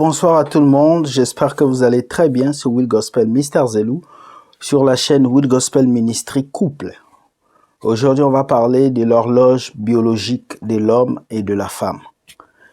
Bonsoir à tout le monde, j'espère que vous allez très bien sur Will Gospel Mr. Zelou, sur la chaîne Will Gospel Ministry Couple. Aujourd'hui, on va parler de l'horloge biologique de l'homme et de la femme.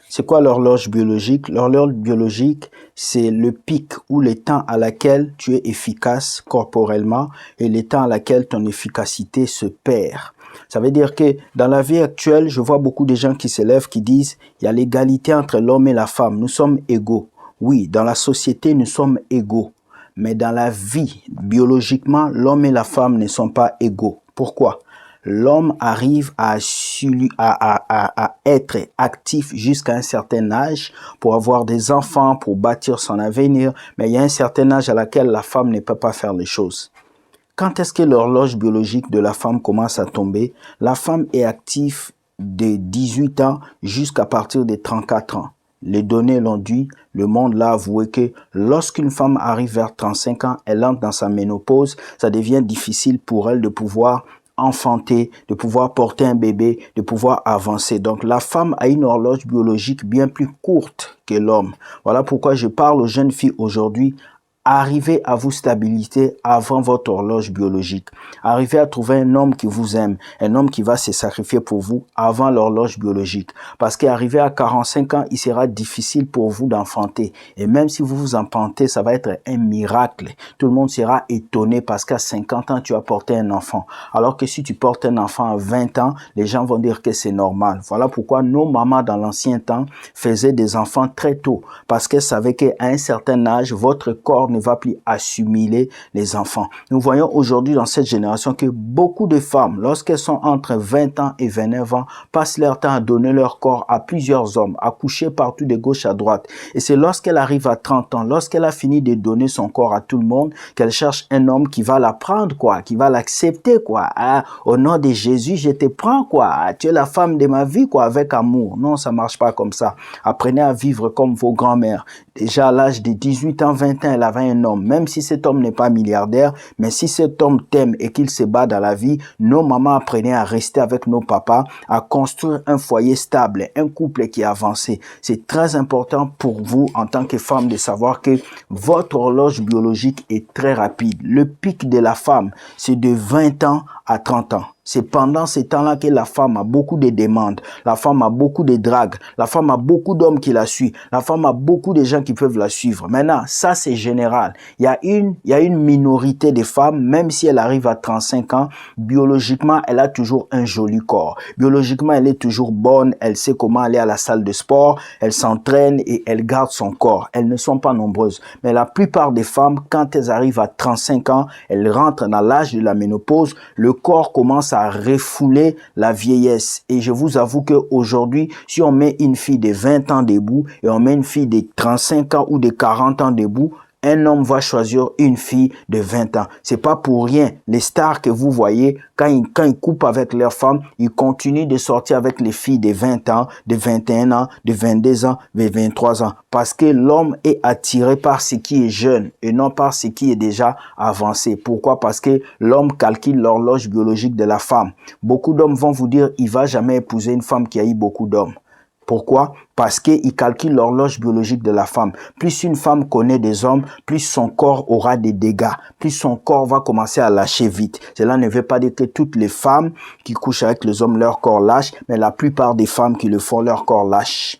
C'est quoi l'horloge biologique? L'horloge biologique, c'est le pic ou le temps à laquelle tu es efficace corporellement et le temps à laquelle ton efficacité se perd. Ça veut dire que dans la vie actuelle, je vois beaucoup de gens qui se lèvent, qui disent il y a l'égalité entre l'homme et la femme. Nous sommes égaux. Oui, dans la société, nous sommes égaux. Mais dans la vie, biologiquement, l'homme et la femme ne sont pas égaux. Pourquoi? L'homme arrive à être actif jusqu'à un certain âge pour avoir des enfants, pour bâtir son avenir. Mais il y a un certain âge à laquelle la femme ne peut pas faire les choses. Quand est-ce que l'horloge biologique de la femme commence à tomber? La femme est active de 18 ans jusqu'à partir de 34 ans. Les données l'ont dit, le monde l'a avoué que lorsqu'une femme arrive vers 35 ans, elle entre dans sa ménopause, ça devient difficile pour elle de pouvoir enfanter, de pouvoir porter un bébé, de pouvoir avancer. Donc la femme a une horloge biologique bien plus courte que l'homme. Voilà pourquoi je parle aux jeunes filles aujourd'hui. Arrivez à vous stabiliser avant votre horloge biologique. Arrivez à trouver un homme qui vous aime, un homme qui va se sacrifier pour vous avant l'horloge biologique. Parce qu'arrivé à 45 ans, il sera difficile pour vous d'enfanter. Et même si vous vous enfantez, ça va être un miracle. Tout le monde sera étonné parce qu'à 50 ans, tu as porté un enfant. Alors que si tu portes un enfant à 20 ans, les gens vont dire que c'est normal. Voilà pourquoi nos mamans dans l'ancien temps faisaient des enfants très tôt. Parce qu'elles savaient qu'à un certain âge, votre corps ne va plus assimiler les enfants. Nous voyons aujourd'hui dans cette génération que beaucoup de femmes, lorsqu'elles sont entre 20 ans et 29 ans, passent leur temps à donner leur corps à plusieurs hommes, à coucher partout de gauche à droite. Et c'est lorsqu'elle arrive à 30 ans, lorsqu'elle a fini de donner son corps à tout le monde, qu'elle cherche un homme qui va la prendre, qui va l'accepter, Ah, au nom de Jésus, je te prends, Ah, tu es la femme de ma vie, avec amour. Non, ça marche pas comme ça. Apprenez à vivre comme vos grands-mères. Déjà à l'âge de 18 ans, 20 ans, elle avait un homme. Même si cet homme n'est pas milliardaire, mais si cet homme t'aime et qu'il se bat dans la vie, nos mamans apprenaient à rester avec nos papas, à construire un foyer stable, un couple qui est avancé. C'est très important pour vous en tant que femme de savoir que votre horloge biologique est très rapide. Le pic de la femme, c'est de 20 ans à 30 ans. C'est pendant ces temps-là que la femme a beaucoup de demandes, la femme a beaucoup de dragues, la femme a beaucoup d'hommes qui la suivent, la femme a beaucoup de gens qui peuvent la suivre. Maintenant, ça c'est général. Il y a une minorité de femmes, même si elle arrive à 35 ans, biologiquement, elle a toujours un joli corps. Biologiquement, elle est toujours bonne, elle sait comment aller à la salle de sport, elle s'entraîne et elle garde son corps. Elles ne sont pas nombreuses. Mais la plupart des femmes, quand elles arrivent à 35 ans, elles rentrent dans l'âge de la ménopause, le corps commence à refouler la vieillesse. Et je vous avoue qu'aujourd'hui, si on met une fille de 20 ans debout et on met une fille de 35 ans ou de 40 ans debout, un homme va choisir une fille de 20 ans. C'est pas pour rien. Les stars que vous voyez, quand ils coupent avec leurs femmes, ils continuent de sortir avec les filles de 20 ans, de 21 ans, de 22 ans, de 23 ans. Parce que l'homme est attiré par ce qui est jeune et non par ce qui est déjà avancé. Pourquoi? Parce que l'homme calcule l'horloge biologique de la femme. Beaucoup d'hommes vont vous dire, il va jamais épouser une femme qui a eu beaucoup d'hommes. Pourquoi? Parce qu'ils calculent l'horloge biologique de la femme. Plus une femme connaît des hommes, plus son corps aura des dégâts, plus son corps va commencer à lâcher vite. Cela ne veut pas dire que toutes les femmes qui couchent avec les hommes, leur corps lâche, mais la plupart des femmes qui le font, leur corps lâche.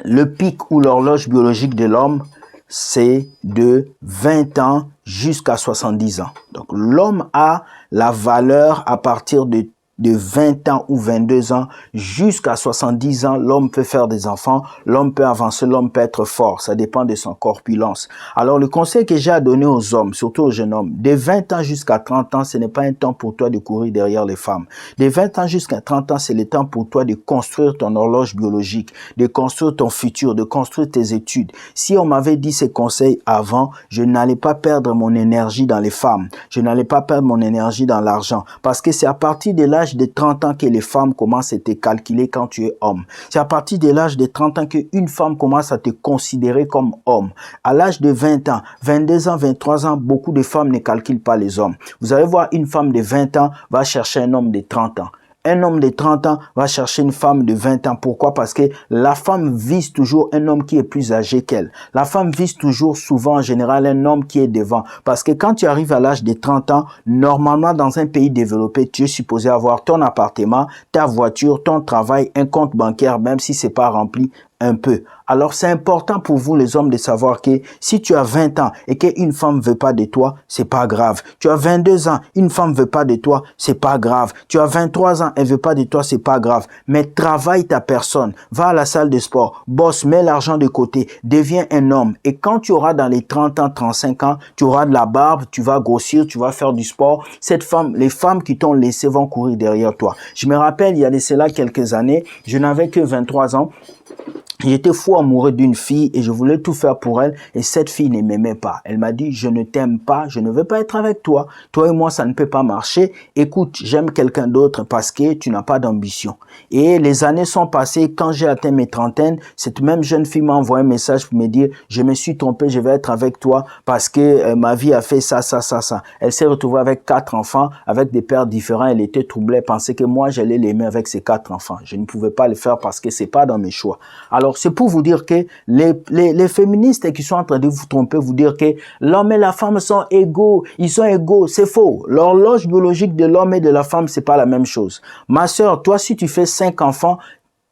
Le pic ou l'horloge biologique de l'homme, c'est de 20 ans jusqu'à 70 ans. Donc l'homme a la valeur à partir de 20 ans ou 22 ans jusqu'à 70 ans, l'homme peut faire des enfants, l'homme peut avancer, l'homme peut être fort. Ça dépend de son corpulence. Alors, le conseil que j'ai à donner aux hommes, surtout aux jeunes hommes, de 20 ans jusqu'à 30 ans, ce n'est pas un temps pour toi de courir derrière les femmes. De 20 ans jusqu'à 30 ans, c'est le temps pour toi de construire ton horloge biologique, de construire ton futur, de construire tes études. Si on m'avait dit ces conseils avant, je n'allais pas perdre mon énergie dans les femmes. Je n'allais pas perdre mon énergie dans l'argent. Parce que c'est à partir de l'âge de 30 ans que les femmes commencent à te calculer quand tu es homme. C'est à partir de l'âge de 30 ans qu'une femme commence à te considérer comme homme. À l'âge de 20 ans, 22 ans, 23 ans, beaucoup de femmes ne calculent pas les hommes. Vous allez voir une femme de 20 ans va chercher un homme de 30 ans. Un homme de 30 ans va chercher une femme de 20 ans. Pourquoi? Parce que la femme vise toujours un homme qui est plus âgé qu'elle. La femme vise toujours, souvent en général, un homme qui est devant. Parce que quand tu arrives à l'âge de 30 ans, normalement dans un pays développé, tu es supposé avoir ton appartement, ta voiture, ton travail, un compte bancaire, même si c'est pas rempli un peu. Alors c'est important pour vous les hommes de savoir que si tu as 20 ans et qu'une femme veut pas de toi, c'est pas grave. Tu as 22 ans, une femme veut pas de toi, c'est pas grave. Tu as 23 ans, elle veut pas de toi, c'est pas grave. Mais travaille ta personne, va à la salle de sport, bosse, mets l'argent de côté, deviens un homme. Et quand tu auras dans les 30 ans, 35 ans, tu auras de la barbe, tu vas grossir, tu vas faire du sport. Les femmes qui t'ont laissé vont courir derrière toi. Je me rappelle, il y a de cela quelques années, je n'avais que 23 ans. J'étais fou amoureux d'une fille et je voulais tout faire pour elle et cette fille ne m'aimait pas. Elle m'a dit, je ne t'aime pas, je ne veux pas être avec toi. Toi et moi, ça ne peut pas marcher. Écoute, j'aime quelqu'un d'autre parce que tu n'as pas d'ambition. Et les années sont passées. Quand j'ai atteint mes trentaines, cette même jeune fille m'a envoyé un message pour me dire, je me suis trompé, je vais être avec toi parce que ma vie a fait ça. Elle s'est retrouvée avec 4 enfants, avec des pères différents. Elle était troublée, elle pensait que moi, j'allais l'aimer avec ses 4 enfants. Je ne pouvais pas le faire parce que c'est pas dans mes choix. Alors, c'est pour vous dire que les féministes qui sont en train de vous tromper, vous dire que l'homme et la femme sont égaux, ils sont égaux, c'est faux. L'horloge biologique de l'homme et de la femme, c'est pas la même chose. Ma sœur, toi, si tu fais 5 enfants,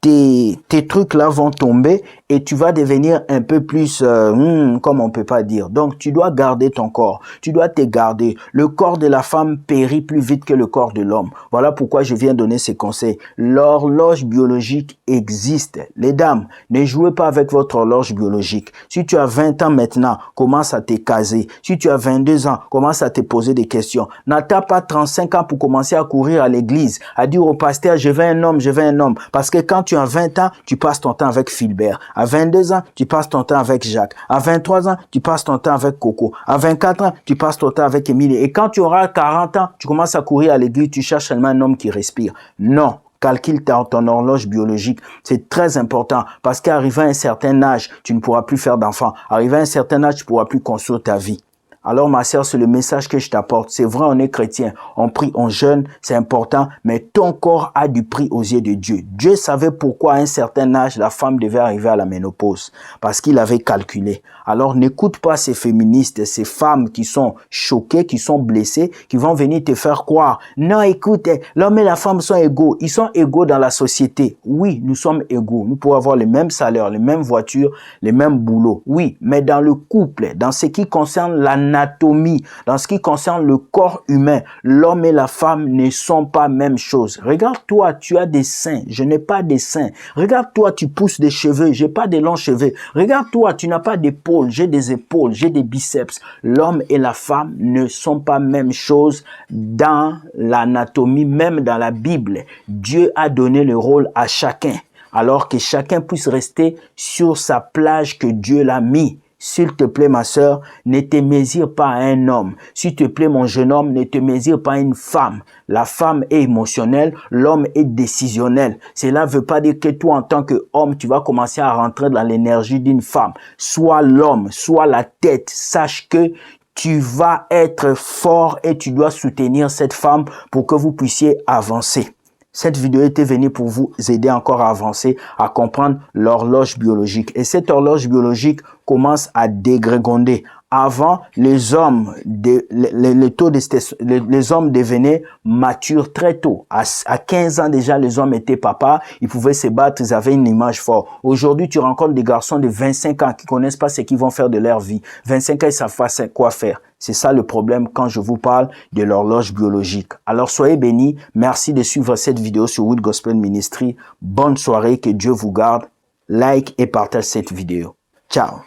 tes trucs là vont tomber et tu vas devenir un peu plus, comme on peut pas dire. Donc, tu dois garder ton corps. Tu dois te garder. Le corps de la femme périt plus vite que le corps de l'homme. Voilà pourquoi je viens donner ces conseils. L'horloge biologique existe. Les dames, ne jouez pas avec votre horloge biologique. Si tu as 20 ans maintenant, commence à te caser. Si tu as 22 ans, commence à te poser des questions. N'attends pas 35 ans pour commencer à courir à l'église, à dire au pasteur, je veux un homme, je veux un homme. Parce que quand tu as 20 ans, tu passes ton temps avec Philbert. À 22 ans, tu passes ton temps avec Jacques. À 23 ans, tu passes ton temps avec Coco. À 24 ans, tu passes ton temps avec Émilie. Et quand tu auras 40 ans, tu commences à courir à l'église, tu cherches seulement un homme qui respire. Non. Calcule ton horloge biologique. C'est très important parce qu'arrivé à un certain âge, tu ne pourras plus faire d'enfants. Arrivé à un certain âge, tu ne pourras plus construire ta vie. Alors, ma sœur, c'est le message que je t'apporte. C'est vrai, on est chrétien, on prie, on jeûne, c'est important, mais ton corps a du prix aux yeux de Dieu. Dieu savait pourquoi à un certain âge, la femme devait arriver à la ménopause, parce qu'il avait calculé. Alors, n'écoute pas ces féministes, ces femmes qui sont choquées, qui sont blessées, qui vont venir te faire croire. Non, écoute, l'homme et la femme sont égaux. Ils sont égaux dans la société. Oui, nous sommes égaux. Nous pouvons avoir les mêmes salaires, les mêmes voitures, les mêmes boulots. Oui, mais dans le couple, dans ce qui concerne l'anatomie, dans ce qui concerne le corps humain, l'homme et la femme ne sont pas même chose. Regarde-toi, tu as des seins, je n'ai pas des seins. Regarde-toi, tu pousses des cheveux, j'ai pas des longs cheveux. Regarde-toi, tu n'as pas d'épaule. J'ai des épaules, j'ai des biceps. L'homme et la femme ne sont pas même chose dans l'anatomie, même dans la Bible. Dieu a donné le rôle à chacun, alors que chacun puisse rester sur sa plage que Dieu l'a mis. S'il te plaît, ma sœur, ne te mesure pas à un homme. S'il te plaît, mon jeune homme, ne te mesure pas à une femme. La femme est émotionnelle, l'homme est décisionnel. Cela ne veut pas dire que toi, en tant qu'homme, tu vas commencer à rentrer dans l'énergie d'une femme. Sois l'homme, sois la tête. Sache que tu vas être fort et tu dois soutenir cette femme pour que vous puissiez avancer. Cette vidéo était venue pour vous aider encore à avancer, à comprendre l'horloge biologique. Et cette horloge biologique commence à dégrégander. Avant, les hommes devenaient matures très tôt. À 15 ans déjà, les hommes étaient papas, ils pouvaient se battre, ils avaient une image forte. Aujourd'hui, tu rencontres des garçons de 25 ans qui connaissent pas ce qu'ils vont faire de leur vie. 25 ans, ils savent pas quoi faire. C'est ça le problème quand je vous parle de l'horloge biologique. Alors soyez bénis. Merci de suivre cette vidéo sur Wood Gospel Ministry. Bonne soirée, que Dieu vous garde. Like et partage cette vidéo. Ciao.